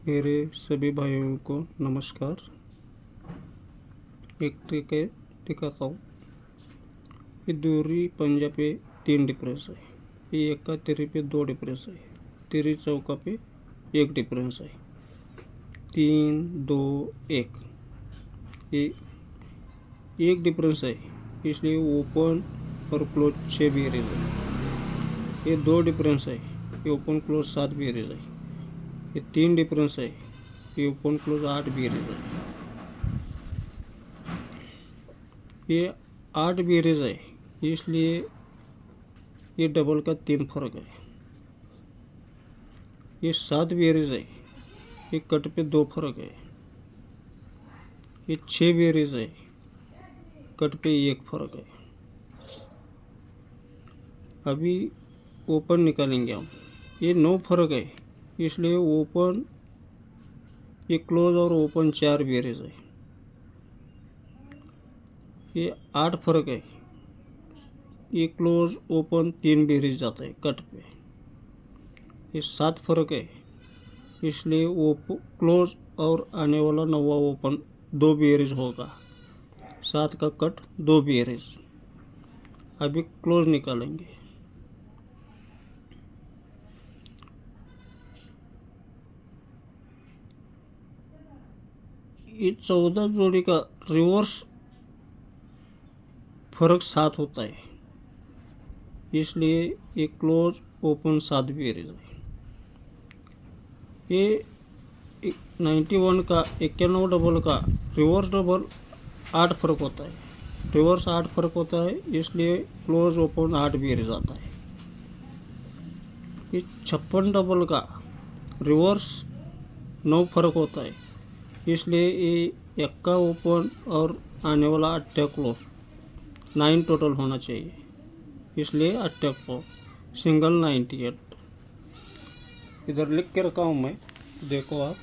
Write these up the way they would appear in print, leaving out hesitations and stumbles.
मेरे सभी भाइयों को नमस्कार। एक ट्रिक है, दिखाता हूँ। ये दूरी पंजा पे 3 डिफरेंस है, ये एक का तिरी पे 2 डिफरेंस है, तिरी चौका पे 1 डिफरेंस है। 3 2 1 ये 1 डिफरेंस है, इसलिए ओपन और क्लोज 6 बेरीज है। ये 2 डिफरेंस है, ये ओपन क्लोज 7 बेरीज है। ये 3 डिफरेंस है, ये ओपन क्लोज 8 बेरीज है। ये 8 बेरीज है, इसलिए ये डबल का 3 फर्क है। ये 7 बेरीज है, ये कट पे 2 फर्क है। ये 6 बेरीज है, कट पे 1 फर्क है। अभी ओपन निकालेंगे हम। ये 9 फर्क है, इसलिए ओपन ये क्लोज और ओपन 4 बेरीज है। ये 8 फर्क है, ये क्लोज ओपन 3 बेरीज जाता है कट पे। ये 7 फर्क है, इसलिए क्लोज और आने वाला 9वां ओपन 2 बेरीज होगा। 7 का कट 2 बेरीज। अभी क्लोज निकालेंगे। ये 14 जोड़ी का रिवर्स फर्क 7 होता है, इसलिए ये क्लोज ओपन 7 बेरीज है। ये 91 का 91 डबल का रिवर्स डबल 8 फर्क होता है, रिवर्स 8 फर्क होता है, इसलिए क्लोज ओपन 8 बेरीज आता है। ये 56 डबल का रिवर्स 9 फर्क होता है, इसलिए ये एक्का ओपन और आने वाला 8 क्लोज 9 टोटल होना चाहिए, इसलिए 8 क्लोज सिंगल 98। इधर लिख के रखा हूँ मैं, देखो आप।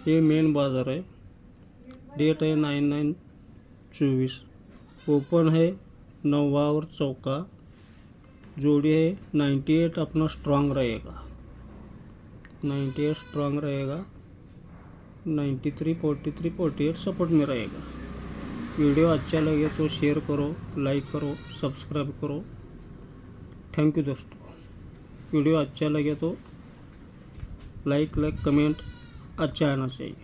ये मेन बाजार है, डेट है 9/9/24। ओपन है 9वां और चौका, जोड़ी है 98। अपना स्ट्रांग रहेगा, 98 स्ट्रांग रहेगा। 93 43 48 सपोर्ट में रहेगा। वीडियो अच्छा लगे तो शेयर करो, लाइक करो, सब्सक्राइब करो। थैंक यू दोस्तों। वीडियो अच्छा लगे तो लाइक कमेंट अच्छा आना चाहिए।